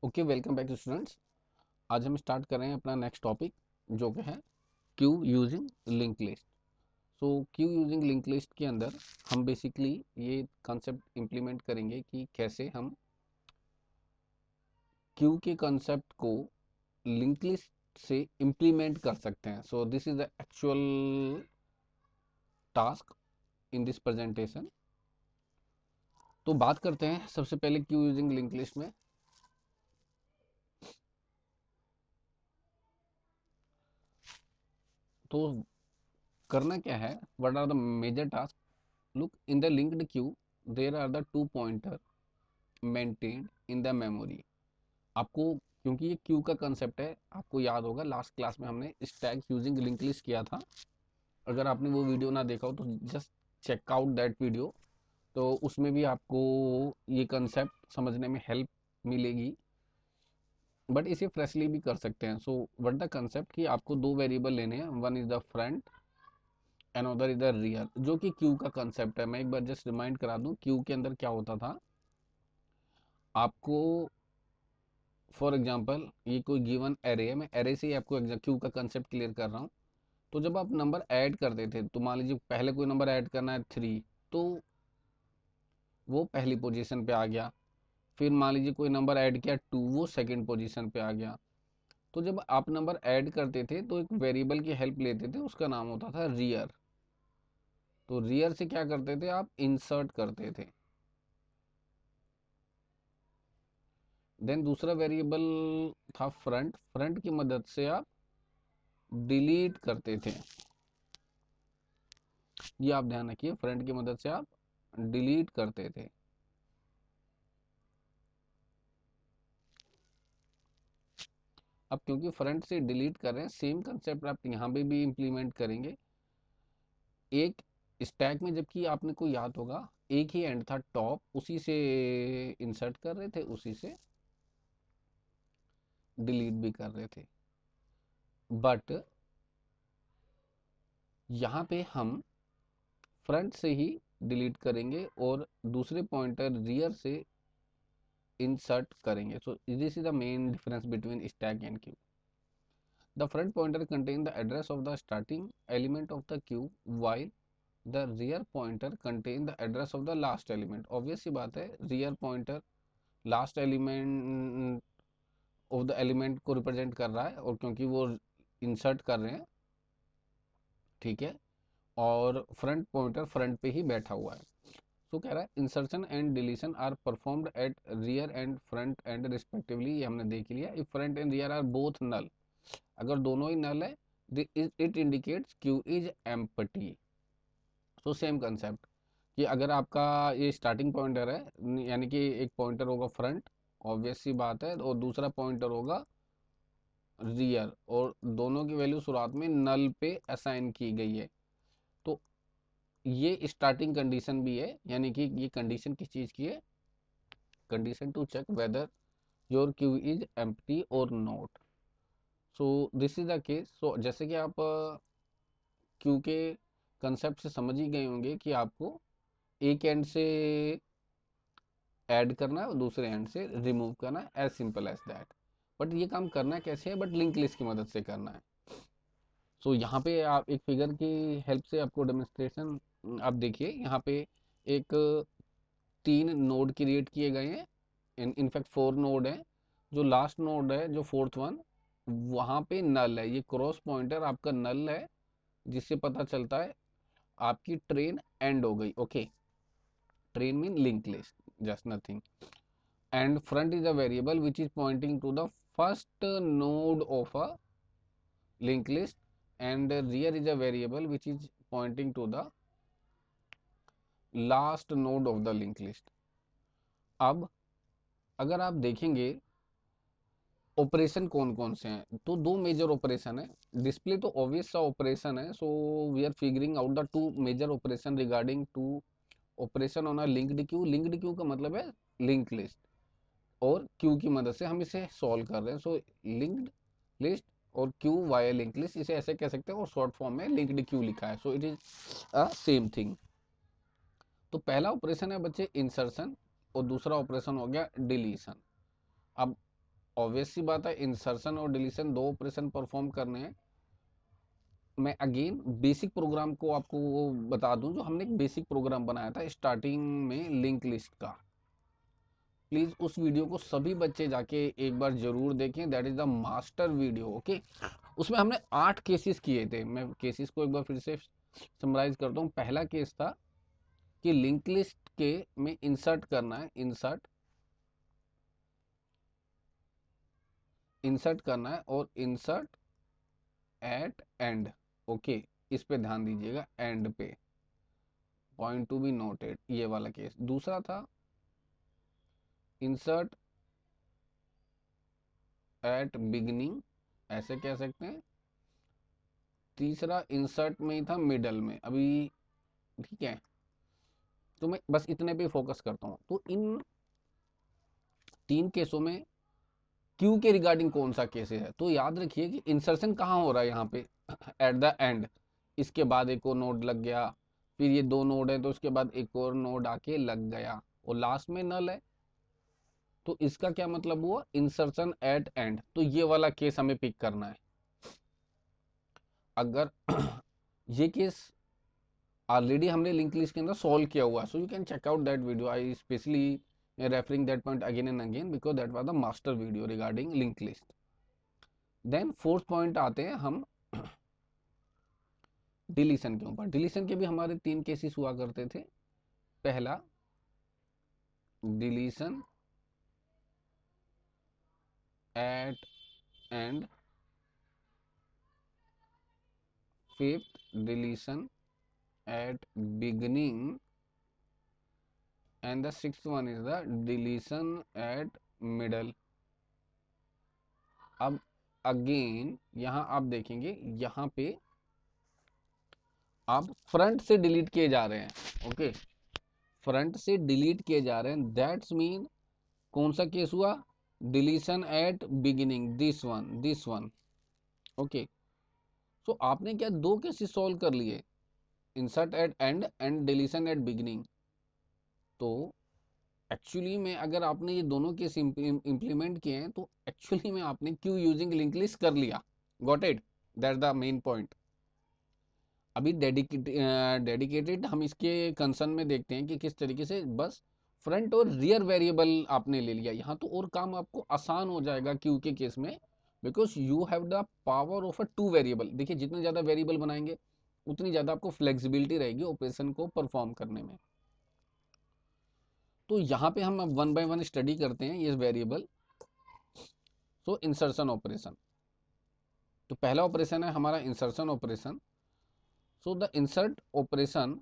Okay, welcome back students. आज हम start कर रहे हैं अपना नेक्स्ट टॉपिक जो कि है क्यू यूजिंग लिंक लिस्ट। सो क्यू यूजिंग लिंक लिस्ट के अंदर हम बेसिकली ये कॉन्सेप्ट इम्प्लीमेंट करेंगे कि कैसे हम क्यू के कॉन्सेप्ट को लिंक लिस्ट से इम्प्लीमेंट कर सकते हैं। So this is the actual task in this presentation. तो बात करते हैं सबसे पहले क्यू यूजिंग लिंक लिस्ट में। तो करना क्या है, what are the major task? Look, in the linked queue, there are the two pointer maintained in the memory. आपको, क्योंकि ये क्यू का कंसेप्ट है, आपको याद होगा लास्ट क्लास में हमने स्टैक यूजिंग लिंक लिस्ट किया था। अगर आपने वो वीडियो ना देखा हो तो just check out that video. तो उसमें भी आपको ये कंसेप्ट समझने में हेल्प मिलेगी, बट इसे फ्रेशली भी कर सकते हैं। सो व्हाट द कंसेप्ट कि आपको दो वेरिएबल लेने हैं, one is the front another is the rear, जो कि क्यू का कंसेप्ट है। मैं एक बार जस्ट रिमाइंड करा दूं, क्यू के अंदर क्या होता था। आपको फॉर एग्जांपल ये कोई गिवन एरे है, मैं एरे से ही आपको क्यू का कंसेप्ट क्लियर कर रहा हूँ। तो जब आप नंबर ऐड करते थे, तो मान लीजिए पहले कोई नंबर ऐड करना है 3, तो वो पहली पोजीशन पे आ गया। फिर मान लीजिए कोई नंबर ऐड किया 2, वो सेकंड पोजीशन पे आ गया। तो जब आप नंबर ऐड करते थे तो एक वेरिएबल की हेल्प लेते थे, उसका नाम होता था रियर। तो रियर से क्या करते थे, आप इंसर्ट करते थे। देन दूसरा वेरिएबल था फ्रंट, फ्रंट की मदद से आप डिलीट करते थे। ये आप ध्यान रखिए, फ्रंट की मदद से आप डिलीट करते थे। अब क्योंकि फ्रंट से डिलीट कर रहे हैं, सेम कंसेप्ट आप यहाँ पे भी इम्प्लीमेंट करेंगे। एक स्टैक में, जबकि आपने को याद होगा, एक ही एंड था टॉप, उसी से इंसर्ट कर रहे थे, उसी से डिलीट भी कर रहे थे। बट यहाँ पे हम फ्रंट से ही डिलीट करेंगे और दूसरे पॉइंटर रियर से इंसर्ट करेंगे। सो this is the main difference between stack and Q. The front pointer contains the address of the starting element of the queue, while the rear pointer contains the address of the last element. Obvious सी बात है, rear pointer last element of the element को represent कर रहा है, और क्योंकि वो insert कर रहे हैं, ठीक है, और फ्रंट पॉइंटर फ्रंट पे ही बैठा हुआ है। तो कह रहा है insertion and deletion are performed at rear end front end respectively. ये हमने देख लिया। If front end rear are both null, अगर दोनों ही नल है, it indicates queue is empty. तो सेम कंसेप्ट कि अगर आपका ये स्टार्टिंग पॉइंटर है, यानी कि एक पॉइंटर होगा फ्रंट, ऑब्वियस सी बात है, और दूसरा पॉइंटर होगा रियर, और दोनों की वैल्यू शुरुआत में नल पे असाइन की गई है। तो ये स्टार्टिंग कंडीशन भी है, यानी कि ये कंडीशन किस चीज़ की है? Condition to check whether your queue is empty और not. So this is the case. So जैसे कि आप क्यू के कंसेप्ट से समझ ही गए होंगे कि आपको एक एंड से ऐड करना है और दूसरे एंड से रिमूव करना है, as simple as that. But ये काम करना कैसे है? बट लिंक लिस्ट की मदद से करना है। सो यहाँ पे आप एक फिगर की हेल्प से आपको डेमोन्स्ट्रेशन, आप देखिए यहाँ पे एक 3 नोड क्रिएट किए गए हैं, इनफैक्ट 4 नोड हैं। जो लास्ट नोड है, जो फोर्थ वन, वहाँ पे नल है। ये क्रॉस पॉइंटर आपका नल है, जिससे पता चलता है आपकी ट्रेन एंड हो गई। Okay, train mean link list, just nothing. And front is a variable which is pointing to the first node of a linked list, and rear is a variable which is pointing to the last node of the linked list. अब अगर आप देखेंगे operation कौन कौन से हैं, तो दो मेजर ऑपरेशन है। डिस्प्ले तो ऑब्वियस सा ऑपरेशन है। So we are figuring out the two major operation regarding two operation on a linked queue. Linked queue का मतलब है लिंक लिस्ट, और क्यू की मदद से हम इसे सॉल्व कर रहे हैं। सो लिंक्ड लिस्ट और क्यू वाया लिंक लिस्ट, इसे ऐसे कह सकते हैं, और शॉर्ट फॉर्म में लिंक्ड क्यू लिखा है। So it is a same thing. तो पहला ऑपरेशन है बच्चे इंसर्शन, और दूसरा ऑपरेशन हो गया डिलीशन। अब ऑब्वियस सी बात है, इंसर्शन और डिलीशन दो ऑपरेशन परफॉर्म करने हैं। मैं अगेन बेसिक प्रोग्राम को आपको वो बता दूं, जो हमने एक बेसिक प्रोग्राम बनाया था स्टार्टिंग में लिंक लिस्ट का। प्लीज उस वीडियो को सभी बच्चे जाके एक बार जरूर देखें, that is the master video. Okay, उसमें हमने 8 केसेस किए थे। मैं केसेस को एक बार फिर से समराइज करता हूँ। पहला केस था कि लिंक लिस्ट के में इंसर्ट करना है, इंसर्ट करना है, और इंसर्ट एट एंड। ओके, इस पे ध्यान दीजिएगा, एंड पे, पॉइंट टू बी नोटेड, ये वाला केस। दूसरा था इंसर्ट एट बिगिनिंग, ऐसे कह सकते हैं। तीसरा इंसर्ट में ही था मिडल में अभी, ठीक है। तो मैं बस इतने पे फोकस करता हूँ। तो इन 3 केसों में क्यू के रिगार्डिंग कौन सा केस है, तो याद रखिए कि इंसर्शन कहाँ हो रहा है, यहाँ पे एट द एंड। इसके बाद एक और नोड लग गया, फिर ये 2 नोड है तो उसके बाद एक और नोड आके लग गया, और लास्ट में नल है। तो इसका क्या मतलब हुआ, इंसर्शन एट एंड। तो ये वाला केस हमें पिक करना है। अगर ये केस ऑलरेडी हमने लिंक लिस्ट के अंदर सॉल्व किया हुआ, so you can check out that video. I specially referring that point again and again because that was the master video regarding link list. Then fourth point आते हैं हम deletion के ऊपर। Deletion के भी हमारे 3 केसेस हुआ करते थे। पहला deletion at end, fifth deletion at beginning, and the sixth one is the deletion at middle. अब अगेन यहां आप देखेंगे, यहां पे आप फ्रंट से डिलीट किए जा रहे हैं। ओके, फ्रंट से डिलीट किए जा रहे हैं, दैट्स मीन कौन सा केस हुआ, deletion at beginning, this one. Okay, so आपने क्या 2 केसेस सॉल्व कर लिए, insert at end and deletion at beginning. तो एक्चुअली में अगर आपने ये दोनों केस इंप्लीमेंट किए हैं, तो एक्चुअली में आपने क्यू यूजिंग लिंक लिस्ट कर लिया। Got it, that's the main point. अभी डेडिकेटेड हम इसके कंसर्न में देखते हैं कि किस तरीके से बस फ्रंट और रियर वेरिएबल आपने ले लिया। यहाँ तो और काम आपको आसान हो जाएगा क्यू के केस में, because you have the power of a 2 variable. देखिए, जितने ज़्यादा वेरिएबल बनाएंगे उतनी ज़्यादा आपको फ्लेक्सिबिलिटी रहेगी ऑपरेशन को परफॉर्म करने में। तो यहाँ पे हम अब 1 बाय 1 स्टडी करते हैं ये वेरिएबल। सो इंसर्शन ऑपरेशन, तो पहला ऑपरेशन है हमारा insertion operation. So the insert operation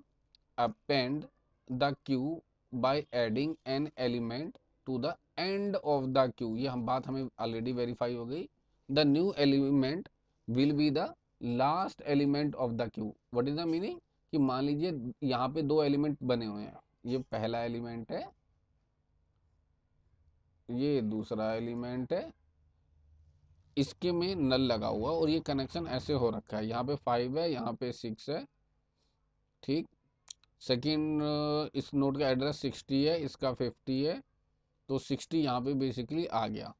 append the queue by adding an element to the end of the queue। ये हम बात हमें ऑलरेडी वेरीफाई हो गई। the new element will be the last element of the queue। what is the meaning, कि मान लीजिए यहाँ पे 2 एलिमेंट बने हुए हैं, ये पहला एलिमेंट है, ये दूसरा एलिमेंट है, इसके में नल लगा हुआ और ये कनेक्शन ऐसे हो रखा है, यहाँ पे 5 है, यहाँ पे 6 है, ठीक। सेकेंड, इस नोड का एड्रेस 60 है, इसका 50 है, तो 60 यहाँ पे बेसिकली आ गया।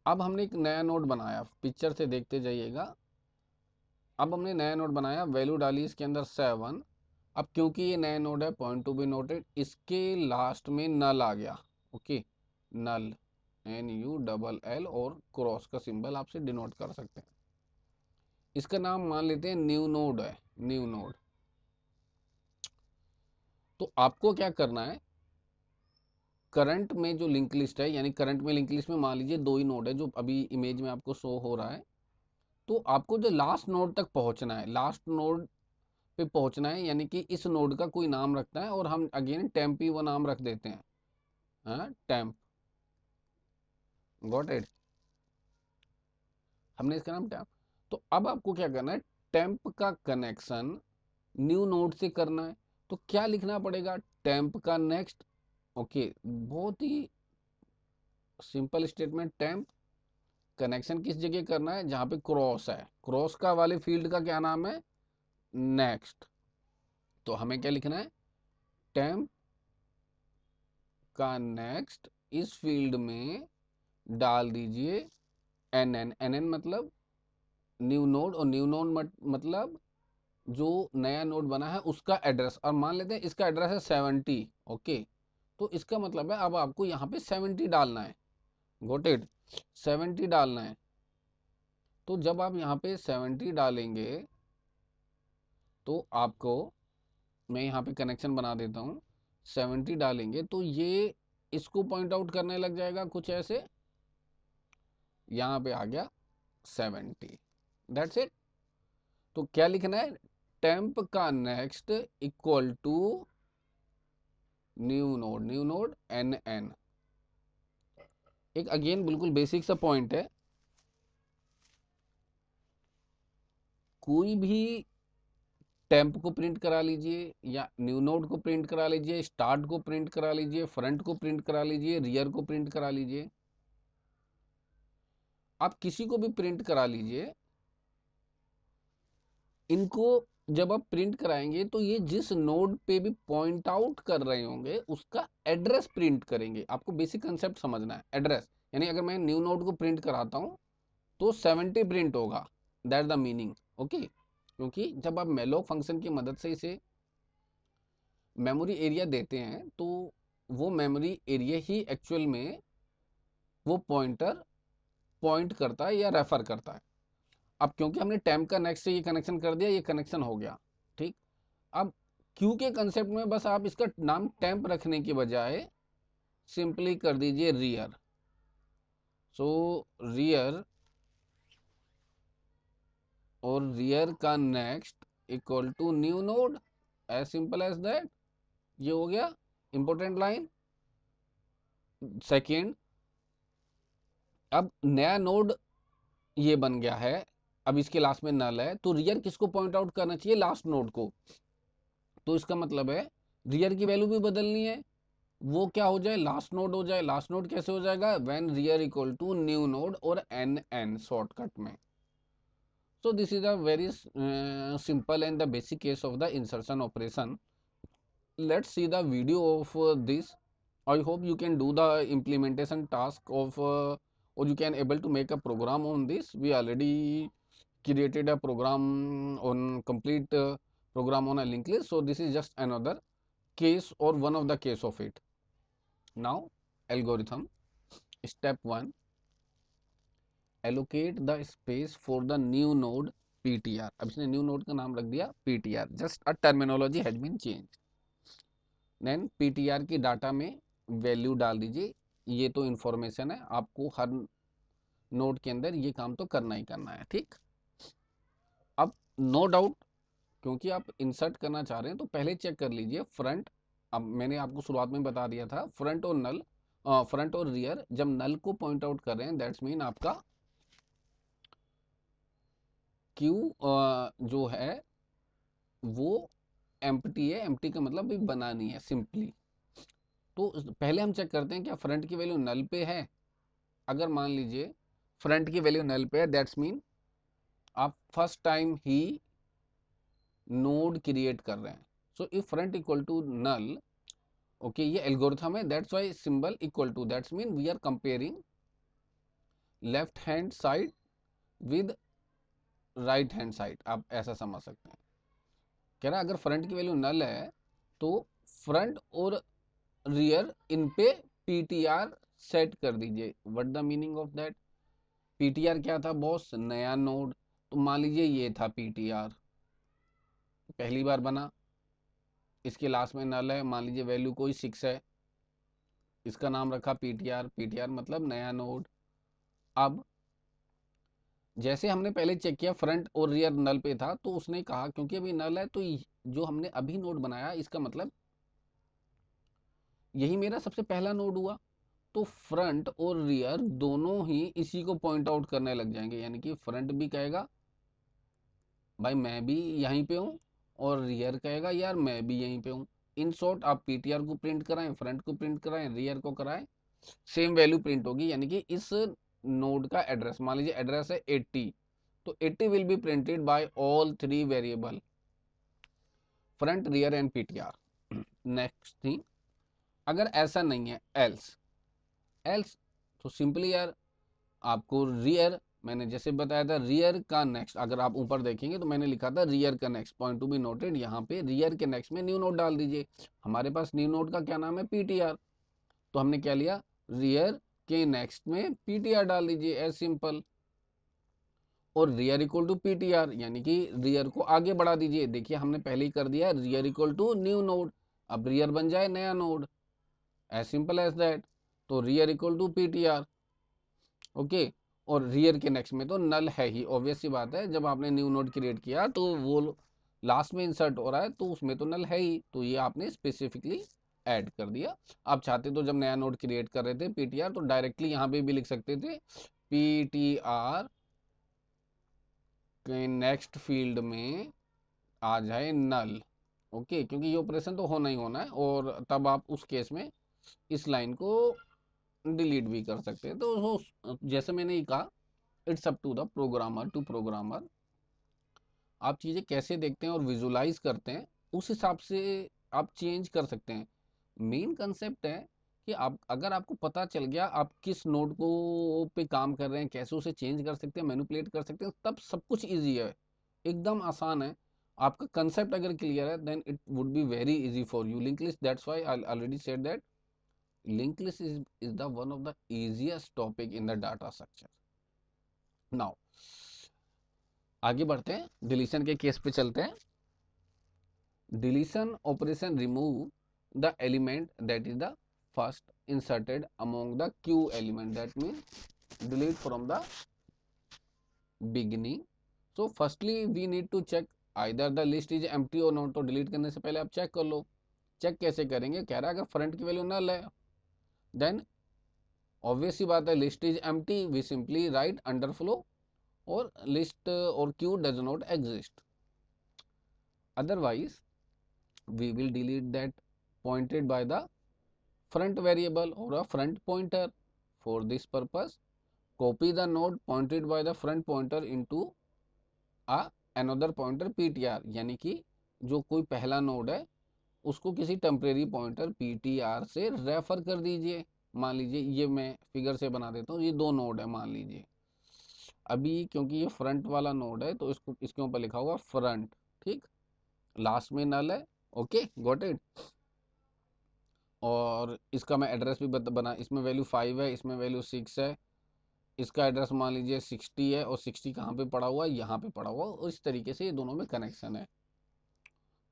अब हमने एक नया नोड बनाया, पिक्चर से देखते जाइएगा। अब हमने नया नोड बनाया, वैल्यू डाली इसके अंदर 7। अब क्योंकि ये नया नोड है, पॉइंट टू बी नोटेड, इसके लास्ट में नल आ गया। ओके, नल, NULL, और क्रॉस का सिंबल आपसे डिनोट कर सकते हैं। इसका नाम मान लेते हैं न्यू नोड है, न्यू नोड। तो आपको क्या करना है, करंट में जो लिंक लिस्ट है, यानी करंट में लिंक लिस्ट में मान लीजिए 2 ही नोड है जो अभी इमेज में आपको शो हो रहा है। तो आपको जो लास्ट नोड तक पहुंचना है, लास्ट नोड पे पहुंचना है, यानी कि इस नोड का कोई नाम रखता है और हम अगेन टेम्प ही वो नाम रख देते हैं, हाँ, टेम्प। गॉट इट, हमने इसका नाम टेम्प। तो अब आपको क्या करना है, टेम्प का कनेक्शन न्यू नोड से करना है। तो क्या लिखना पड़ेगा, टेम्प का नेक्स्ट। ओके, बहुत ही सिंपल स्टेटमेंट, टेम्प कनेक्शन किस जगह करना है, जहां पे क्रॉस है, क्रॉस का वाले फील्ड का क्या नाम है, नेक्स्ट। तो हमें क्या लिखना है, टेम्प का नेक्स्ट, इस फील्ड में डाल दीजिए एन मतलब न्यू नोड, और न्यू नोड मतलब जो नया नोड बना है उसका एड्रेस, और मान लेते हैं इसका एड्रेस है 70। ओके, तो इसका मतलब है अब आपको यहाँ पे 70 डालना है। गॉट इट, 70 डालना है। तो जब आप यहाँ पे 70 डालेंगे तो आपको, मैं यहाँ पे कनेक्शन बना देता हूँ, 70 डालेंगे तो ये इसको पॉइंट आउट करने लग जाएगा कुछ ऐसे, यहाँ पे आ गया 70। That's it. तो क्या लिखना है, टेम्प का next equal to new node N. एक अगेन बिल्कुल बेसिक सा पॉइंट है, कोई भी टेम्प को प्रिंट करा लीजिए या न्यू नोड को प्रिंट करा लीजिए, स्टार्ट को प्रिंट करा लीजिए, फ्रंट को प्रिंट करा लीजिए, रियर को प्रिंट करा लीजिए, आप किसी को भी प्रिंट करा लीजिए, इनको जब आप प्रिंट कराएंगे तो ये जिस नोड पे भी पॉइंट आउट कर रहे होंगे उसका एड्रेस प्रिंट करेंगे। आपको बेसिक कंसेप्ट समझना है, एड्रेस यानी अगर मैं न्यू नोड को प्रिंट कराता हूँ तो 70 प्रिंट होगा, दैट द मीनिंग। ओके, क्योंकि जब आप मेलोक फंक्शन की मदद से इसे मेमोरी एरिया देते हैं तो वो मेमोरी एरिया ही एक्चुअल में वो पॉइंटर पॉइंट करता है या रेफर करता है। अब क्योंकि हमने टेम्प का नेक्स्ट से ये कनेक्शन कर दिया, ये कनेक्शन हो गया ठीक। अब क्यू के कंसेप्ट में बस आप इसका नाम टेम्प रखने की बजाय सिंपली कर दीजिए रियर। सो रियर, और रियर का next equal to new node, as simple as that. ये हो गया इंपॉर्टेंट लाइन। सेकेंड, अब नया नोड ये बन गया है, अब इसके लास्ट में नल है तो रियर किसको पॉइंट आउट करना चाहिए, लास्ट नोड को। तो इसका मतलब है रियर की वैल्यू भी बदलनी है, वो क्या हो जाए, लास्ट नोड हो जाए। लास्ट नोड कैसे हो जाएगा, when rear equal to new node और एन शॉर्टकट में। so this is a very simple and the basic case of the insertion operation. Let's see the video of this. I hope you can do the implementation task of or you can able to make a program on this. We already created a program on complete program on a linked list, so this is just another case or one of the case of it. Now algorithm, step 1, allocate the space for the new node ptr. अब इसने new node का नाम रख दिया ptr, just a terminology has been change. देन ptr की data में value डाल दीजिए। ये तो इंफॉर्मेशन है, आपको हर नोड के अंदर ये काम तो करना ही करना है ठीक। अब नो डाउट क्योंकि आप इंसर्ट करना चाह रहे हैं तो पहले चेक कर लीजिए फ्रंट। अब मैंने आपको शुरुआत में बता दिया था फ्रंट और नल, फ्रंट और रियर जब नल को पॉइंट आउट कर रहे हैं दैट्स मीन आपका क्यू जो है वो एम्प्टी है। एम्प्टी का मतलब भी बना नहीं है सिंपली। तो पहले हम चेक करते हैं क्या फ्रंट की वैल्यू नल पे है। अगर मान लीजिए फ्रंट की वैल्यू नल पे है दैट्स मीन आप फर्स्ट टाइम ही नोड क्रिएट कर रहे हैं। So if front equal to null, okay ये एल्गोरिथम है that's why symbol equal to, that's mean we are comparing left hand side with right hand side, आप ऐसा समझ सकते हैं। कह रहा अगर फ्रंट की वैल्यू नल है तो फ्रंट और रियर इन पे पीटीआर सेट कर दीजिए। What the meaning of that, PTR क्या था बॉस, नया नोड। तो मान लीजिए ये था पीटीआर, पहली बार बना, इसके लास्ट में नल है, मान लीजिए वैल्यू कोई 6 है, इसका नाम रखा पीटीआर। पीटीआर मतलब नया नोड। अब जैसे हमने पहले चेक किया फ्रंट और रियर नल पे था तो उसने कहा क्योंकि अभी नल है तो जो हमने अभी नोड बनाया इसका मतलब यही मेरा सबसे पहला नोड हुआ। तो फ्रंट और रियर दोनों ही इसी को पॉइंट आउट करने लग जाएंगे, यानी कि फ्रंट भी कहेगा भाई मैं भी यहीं पे हूँ, और रियर कहेगा यार मैं भी यहीं पे हूँ। इन शॉर्ट आप पीटीआर को प्रिंट कराएं, फ्रंट को प्रिंट कराएं, रियर को कराएं, सेम वैल्यू प्रिंट होगी। यानी कि इस नोड का एड्रेस, मान लीजिए एड्रेस है 80, तो 80 will be printed by all 3 variable front rear and PTR. Next thing, अगर ऐसा नहीं है एल्स, एल्स तो सिंपली यार आपको रियर, मैंने जैसे बताया था रियर का नेक्स्ट, अगर आप ऊपर देखेंगे तो मैंने लिखा था रियर का next, point to be noted, यहाँ पे रियर के नेक्स्ट में न्यू नोड डाल दीजिए। हमारे पास न्यू नोड का क्या नाम है, पीटीआर, तो हमने क्या लिया, रियर के नेक्स्ट में पीटीआर डाल दीजिए, एज सिंपल। और रियर इक्वल टू पीटीआर, यानी कि रियर को आगे बढ़ा दीजिए। देखिए हमने पहले ही कर दिया rear equal to new node, अब रियर बन जाए नया node, as simple as that. तो rear equal to PTR, okay. और रियर के नेक्स्ट में तो नल है ही, ऑब्वियस सी बात है, जब आपने न्यू नोड क्रिएट किया तो वो लास्ट में इंसर्ट हो रहा है, तो उसमें तो नल है ही, तो ये आपने स्पेसिफिकली ऐड कर दिया। आप चाहते तो जब नया नोड क्रिएट कर रहे थे पीटीआर, तो डायरेक्टली यहाँ पे भी लिख सकते थे पीटीआर के नेक्स्ट फील्ड में आ जाए नल, ओके, क्योंकि ये ऑपरेशन तो होना ही होना है, और तब आप उस केस में इस लाइन को डिलीट भी कर सकते हैं। तो जैसे मैंने ही कहा, it's up to the programmer to programmer, आप चीज़ें कैसे देखते हैं और विजुलाइज करते हैं, उस हिसाब से आप चेंज कर सकते हैं। मेन कंसेप्ट है कि आप, अगर आपको पता चल गया आप किस नोड को पे काम कर रहे हैं, कैसे उसे चेंज कर सकते हैं, मैनिपुलेट कर सकते हैं, तब सब कुछ ईजी है, एकदम आसान है। आपका कंसेप्ट अगर क्लियर है, then it would be very easy for you. Link list, that's why I already said that link list is the one of the easiest topic in the data structure. Now आगे बढ़ते हैं, deletion के case पे चलते हैं। Deletion operation remove the element that is the first inserted among the queue element, that means delete from the beginning. So firstly we need to check either the list is empty or not, तो delete करने से पहले आप check कर लो। Check कैसे करेंगे, कह रहा है अगर फ्रंट की वैल्यू नल है, देन ऑब्वियस सी बात है list is empty, we simply write underflow और लिस्ट और queue does not exist, otherwise we will delete that pointed by the front variable or a front pointer. For this purpose copy the node pointed by the front pointer into a another pointer ptr, यानी कि जो कोई पहला node है उसको किसी temporary pointer ptr से refer कर दीजिए। मान लीजिए ये मैं फिगर से बना देता हूँ, ये दो नोड है मान लीजिए, अभी क्योंकि ये फ्रंट वाला नोड है तो इसको इसके ऊपर लिखा हुआ फ्रंट, ठीक, लास्ट में नल है, ओके गॉट इट। और इसका मैं एड्रेस भी बना, इसमें वैल्यू 5 है, इसमें वैल्यू 6 है, इसका एड्रेस मान लीजिए 60 है, और 60 कहाँ पे पड़ा हुआ है, यहाँ पे पड़ा हुआ, और इस तरीके से ये दोनों में कनेक्शन है।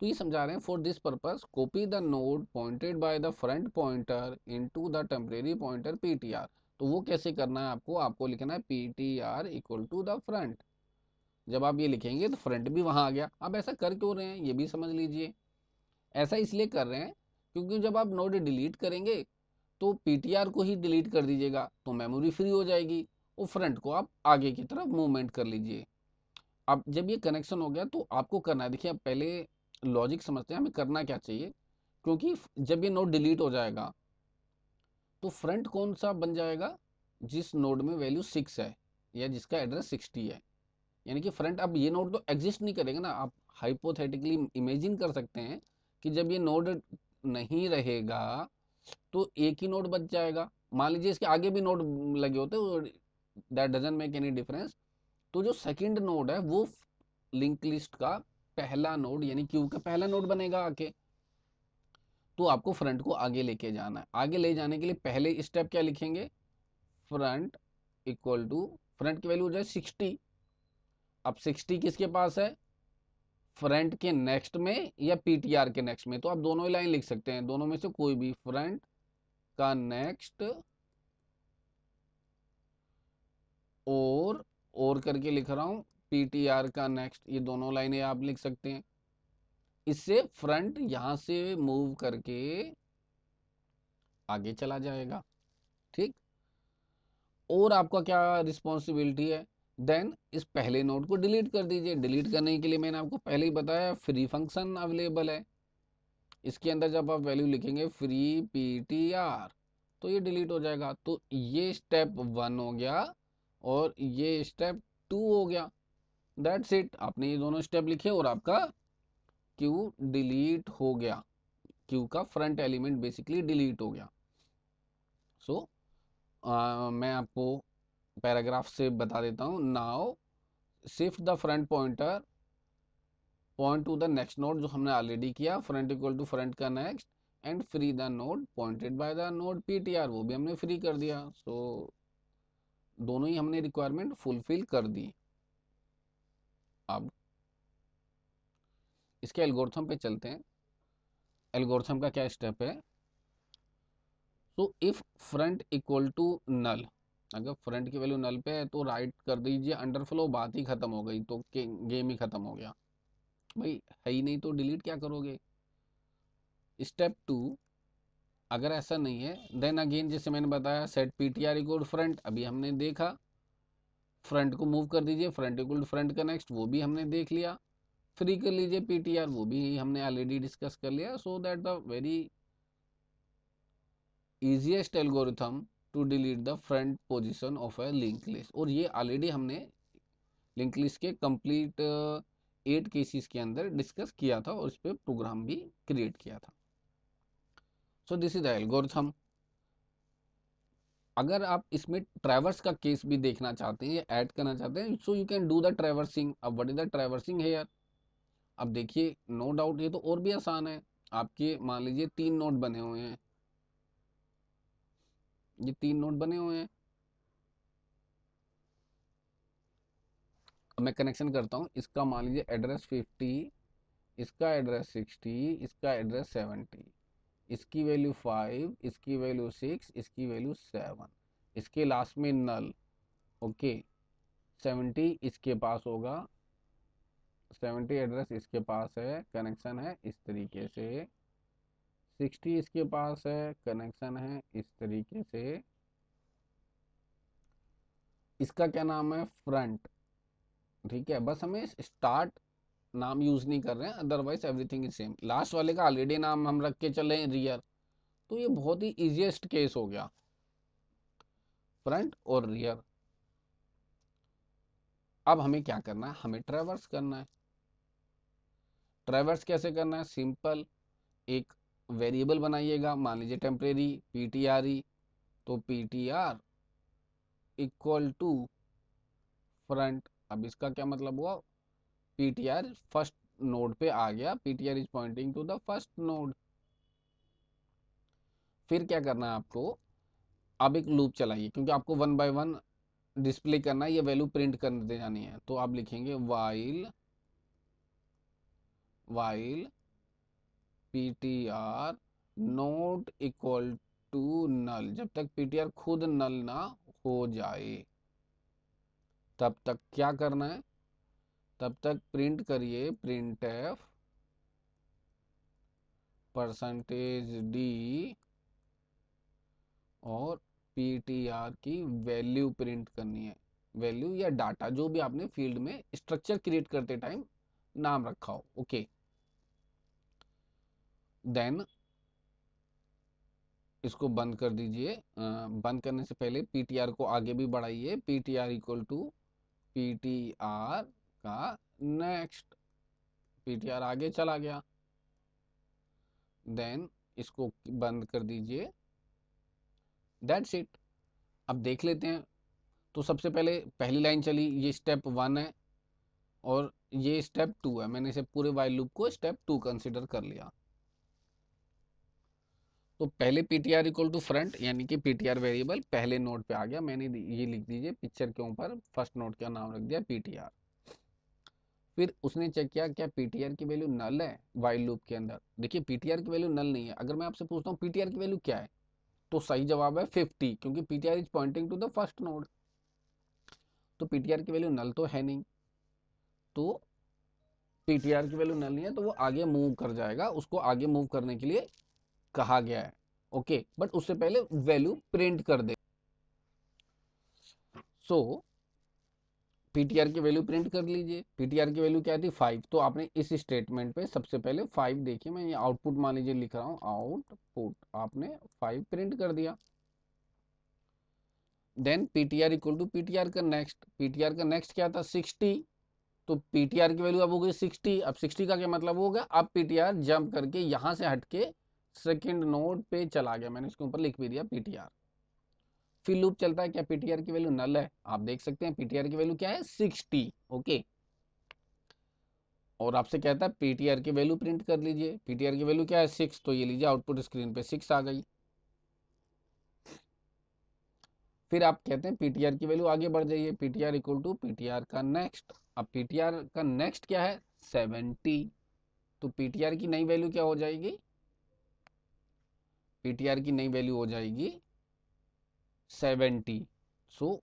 तो ये समझा रहे हैं, for this purpose copy the node pointed by the front pointer into the temporary pointer PTR. तो वो कैसे करना है आपको, आपको लिखना है PTR equal to the front. जब आप ये लिखेंगे तो फ्रंट भी वहां आ गया। अब ऐसा कर क्यों रहे हैं ये भी समझ लीजिए। ऐसा इसलिए कर रहे हैं क्योंकि जब आप नोड डिलीट करेंगे तो पीटीआर को ही डिलीट कर दीजिएगा, तो मेमोरी फ्री हो जाएगी, और फ्रंट को आप आगे की तरफ मूवमेंट कर लीजिए। अब जब ये कनेक्शन हो गया तो आपको करना है, देखिए अब पहले लॉजिक समझते हैं हमें करना क्या चाहिए। क्योंकि जब ये नोड डिलीट हो जाएगा तो फ्रंट कौन सा बन जाएगा, जिस नोड में वैल्यू 6 है या जिसका एड्रेस 60 है, यानी कि फ्रंट। अब ये नोड तो एग्जिस्ट नहीं करेगा ना, आप हाइपोथेटिकली इमेजिन कर सकते हैं कि जब ये नोड नहीं रहेगा तो एक ही नोड बच जाएगा। मान लीजिए इसके आगे भी नोड लगे होते, that doesn't make any difference. तो जो सेकंड नोड है वो लिंक लिस्ट का पहला नोड यानी क्यू का पहला नोड बनेगा आके। तो आपको फ्रंट को आगे लेके जाना है। आगे ले जाने के लिए पहले स्टेप क्या लिखेंगे, फ्रंट इक्वल टू, फ्रंट की वैल्यू हो जाए 60। अब 60 किसके पास है, फ्रंट के नेक्स्ट में या पीटीआर के नेक्स्ट में, तो आप दोनों ही लाइन लिख सकते हैं, दोनों में से कोई भी, फ्रंट का नेक्स्ट और करके लिख रहा हूं पीटीआर का नेक्स्ट, ये दोनों लाइनें आप लिख सकते हैं। इससे फ्रंट यहां से मूव करके आगे चला जाएगा, ठीक। और आपका क्या रिस्पॉन्सिबिलिटी है, देन इस पहले नोड को डिलीट कर दीजिए। डिलीट करने के लिए मैंने आपको पहले ही बताया फ्री फंक्शन अवेलेबल है, इसके अंदर जब आप वैल्यू लिखेंगे फ्री पीटीआर तो ये डिलीट हो जाएगा। तो ये स्टेप 1 हो गया और ये स्टेप 2 हो गया, दैट्स इट। आपने ये दोनों स्टेप लिखे और आपका क्यू डिलीट हो गया, क्यू का फ्रंट एलिमेंट बेसिकली डिलीट हो गया। सो मैं आपको पैराग्राफ से बता देता हूँ. Now shift the front pointer point two the next node, जो हमने ऑलरेडी किया. फ्रंट इक्वल टू फ्रंट का next and free the node pointed by the node PTR, वो भी हमने फ्री कर दिया. सो दोनों ही हमने रिक्वायरमेंट फुलफिल कर दी. अब इसके एल्गोरिथम पे चलते हैं. एल्गोरिथम का क्या स्टेप है? तो if front equal to null, अगर फ्रंट की वैल्यू नल पे है तो राइट कर दीजिए अंडरफ्लो, बात ही खत्म हो गई, तो गेम ही खत्म हो गया. भाई है ही नहीं तो डिलीट क्या करोगे? स्टेप 2, अगर ऐसा नहीं है देन अगेन जैसे मैंने बताया सेट पीटीआर इक्वल फ्रंट, अभी हमने देखा. फ्रंट को मूव कर दीजिए, फ्रंट इक्वल फ्रंट का नेक्स्ट, वो भी हमने देख लिया. फ्री कर लीजिए पीटीआर, वो भी हमने ऑलरेडी डिस्कस कर लिया. So that the very easiest algorithm to delete the front position of a linked list. और ये ऑलरेडी हमने लिंक लिस्ट के कंप्लीट 8 केसेस के अंदर डिस्कस किया था और इस पर प्रोग्राम भी क्रिएट किया था. सो दिस इज द एल्गोरिथम. अगर आप इसमें ट्रैवर्स का केस भी देखना चाहते हैं या ऐड करना चाहते हैं, so you can do the traversing. अब what is the traversing here? अब देखिए नो डाउट ये तो और भी आसान है. आपके मान लीजिए 3 नोड बने हुए हैं, ये 3 नोड बने हुए हैं. मैं कनेक्शन करता हूँ. इसका मान लीजिए एड्रेस 50, इसका एड्रेस 60, इसका एड्रेस 70, इसकी वैल्यू 5, इसकी वैल्यू 6, इसकी वैल्यू 7, इसके लास्ट में नल. ओके 70 इसके पास होगा, 70 एड्रेस इसके पास है, कनेक्शन है इस तरीके से. 60 इसके पास है, कनेक्शन है इस तरीके से. इसका क्या नाम है? फ्रंट. ठीक है, बस हमें स्टार्ट नाम यूज नहीं कर रहे हैं, otherwise everything is same. Last वाले का ऑलरेडी नाम हम रख के चले रियर, तो ये बहुत ही इजीएस्ट केस हो गया, फ्रंट और रियर. अब हमें क्या करना है? हमें ट्रैवर्स करना है. ट्रैवर्स कैसे करना है? सिंपल, एक वेरिएबल बनाइएगा, मान लीजिए टेम्परेरी पीटीआर. तो पीटीआर इक्वल टू फ्रंट. अब इसका क्या मतलब हुआ? पीटीआर फर्स्ट नोड पे आ गया, PTR is pointing to the first node. फिर क्या करना है आपको? अब एक लूप चलाइए, क्योंकि आपको वन बाय वन डिस्प्ले करना है, ये वैल्यू प्रिंट कर दे जानी है. तो आप लिखेंगे while PTR not equal to null. जब तक पीटीआर खुद नल ना हो जाए तब तक क्या करना है? तब तक प्रिंट करिए प्रिंट एफ %d और पीटीआर की वैल्यू प्रिंट करनी है. वैल्यू या डाटा, जो भी आपने फील्ड में स्ट्रक्चर क्रिएट करते टाइम नाम रखा हो. ओके देन इसको बंद कर दीजिए. बंद करने से पहले पीटीआर को आगे भी बढ़ाइए. पीटीआर इक्वल टू पीटीआर का नेक्स्ट. पीटीआर आगे चला गया. देन इसको बंद कर दीजिए. That's it. अब देख लेते हैं. तो सबसे पहले पहली लाइन चली, ये स्टेप 1 है और ये स्टेप 2 है. मैंने इसे पूरे वाइल लूप को स्टेप 2 कंसिडर कर लिया. तो पहले पीटीआर इक्वल टू फ्रंट, यानी कि पीटीआर वेरिएबल पहले नोड पे आ गया. मैंने ये लिख दीजिए पिक्चर के ऊपर, फर्स्ट नोड का नाम रख दिया पीटीआर. फिर उसने चेक किया क्या पीटीआर की वैल्यू नल है वाइल लूप के अंदर. देखिए पीटीआर की वैल्यू नल नहीं है. अगर मैं आपसे पूछता हूँ पीटीआर की वैल्यू क्या है, तो सही जवाब है 50, क्योंकि PTR is pointing to the first node. तो पीटीआर की वैल्यू नल तो है नहीं, तो पीटीआर की वैल्यू नल नहीं है, तो वो आगे मूव कर जाएगा. उसको आगे मूव करने के लिए कहा गया है. ओके बट उससे पहले वैल्यू प्रिंट कर दे. सो पीटीआर की वैल्यू प्रिंट कर लीजिए. पीटीआर की वैल्यू क्या थी? 5. तो आपने इस स्टेटमेंट पे सबसे पहले 5, देखिए मैं ये आउटपुट मान लीजिए लिख रहा हूँ, आउटपुट आपने 5 प्रिंट कर दिया. Then PTR equal to PTR का नेक्स्ट. पीटीआर का नेक्स्ट क्या था? 60. तो पीटीआर की वैल्यू अब हो गई 60. अब 60 का क्या मतलब हो गया? अब पीटीआर जंप करके यहां से हट के सेकेंड नोड पे चला गया. मैंने इसके ऊपर लिख भी दिया पीटीआर. फिर लूप चलता है, क्या पीटीआर की वैल्यू नल है? आप देख सकते हैं पीटीआर की वैल्यू क्या है, 60। ओके, और आपसे कहता है पीटीआर की वैल्यू प्रिंट कर लीजिए। पीटीआर की वैल्यू क्या है, 6, तो ये लीजिए आउटपुट स्क्रीन पे 6 आ गई। फिर आप कहते हैं पीटीआर की वैल्यू आगे बढ़ जाइए, पीटीआर इक्वल टू पीटीआर का नेक्स्ट। अब पीटीआर का नेक्स्ट क्या है, 70। तो पीटीआर की नई वैल्यू क्या हो जाएगी, पीटीआर की नई वैल्यू हो जाएगी 70। सो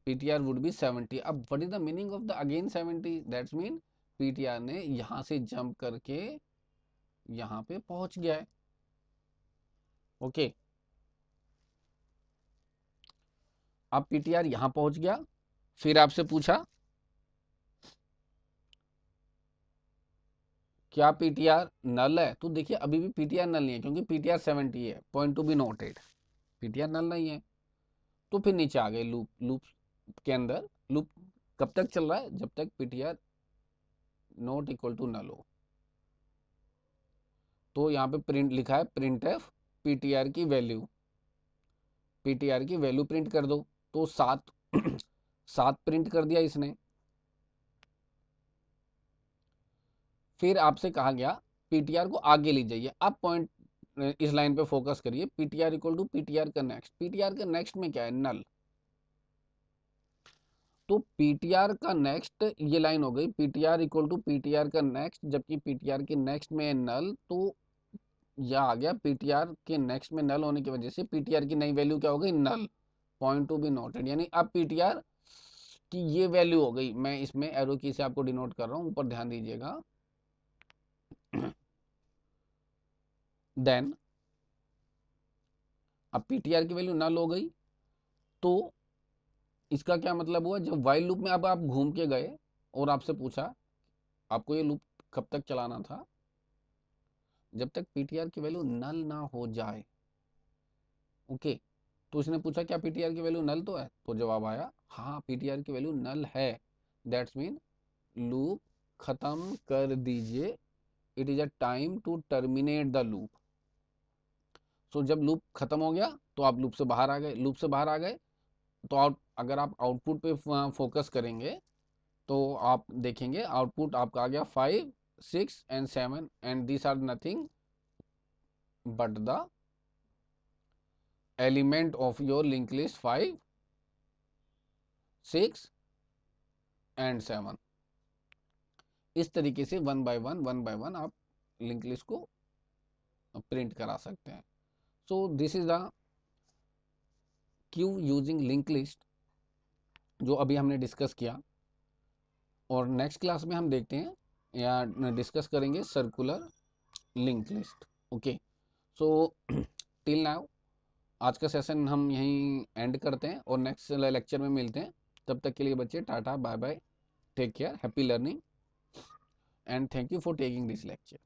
पीटीआर वुड बी 70। अब what is the meaning of the again 70? That's mean PTR ने यहां से जंप करके यहां पे पहुंच गया है। ओके, अब पीटीआर यहां पहुंच गया, फिर आपसे पूछा क्या पीटीआर नल है? तो देखिए अभी भी पीटीआर नल नहीं है, क्योंकि पीटीआर 70 है, point to be noted, PTR null नहीं है। तो फिर नीचे आ गए लूप। लूप के अंदर लूप कब तक चल रहा है, जब तक PTR not equal to null हो। तो यहाँ पे प्रिंट लिखा है प्रिंट एफ पीटीआर की वैल्यू, पीटीआर की वैल्यू प्रिंट कर दो। तो 7 7 प्रिंट कर दिया इसने। फिर आपसे कहा गया पीटीआर को आगे ले जाइए। अब पॉइंट इस लाइन पे फोकस करिए, पीटीआर इक्वल टू पीटीआर का नेक्स्ट। पीटीआर का नेक्स्ट में क्या है, नल। तो पीटीआर का नेक्स्ट ये लाइन हो गई, पीटीआर इक्वल टू पीटीआर का नेक्स्ट, जबकि पीटीआर के नेक्स्ट में नल। तो यह आ गया पीटीआर के नेक्स्ट में नल होने की वजह से पीटीआर की नई वैल्यू क्या हो गई, नल, पॉइंट टू बी नोटेड। यानी अब पीटीआर की ये वैल्यू हो गई। मैं इसमें एरो की से आपको डिनोट कर रहा हूं, ऊपर ध्यान दीजिएगा। देन अब पीटीआर की वैल्यू नल हो गई। तो इसका क्या मतलब हुआ, जब वाइल लूप में अब आप घूम के गए और आपसे पूछा आपको ये लूप कब तक चलाना था, जब तक पीटीआर की वैल्यू नल ना हो जाए। ओके, तो इसने पूछा क्या पीटीआर की वैल्यू नल तो है, तो जवाब आया हाँ पीटीआर की वैल्यू नल है। दैट्स मीन लूप खत्म कर दीजिए, it is a time to terminate the loop. So जब लूप खत्म हो गया तो आप लूप से बाहर आ गए। लूप से बाहर आ गए तो अगर आप आउटपुट पे फोकस करेंगे तो आप देखेंगे आउटपुट आपका आ गया 5, 6 and 7, and this are nothing but the element of your link list 5, 6 and 7। इस तरीके से वन बाय वन आप लिंक लिस्ट को प्रिंट करा सकते हैं। So this is the queue using link list, जो अभी हमने डिस्कस किया। और नेक्स्ट क्लास में हम देखते हैं या डिस्कस करेंगे circular link list. Okay, so till now आज का सेशन हम यहीं एंड करते हैं और नेक्स्ट लेक्चर में मिलते हैं। तब तक के लिए बच्चे tata bye bye, take care, happy learning and thank you for taking this lecture.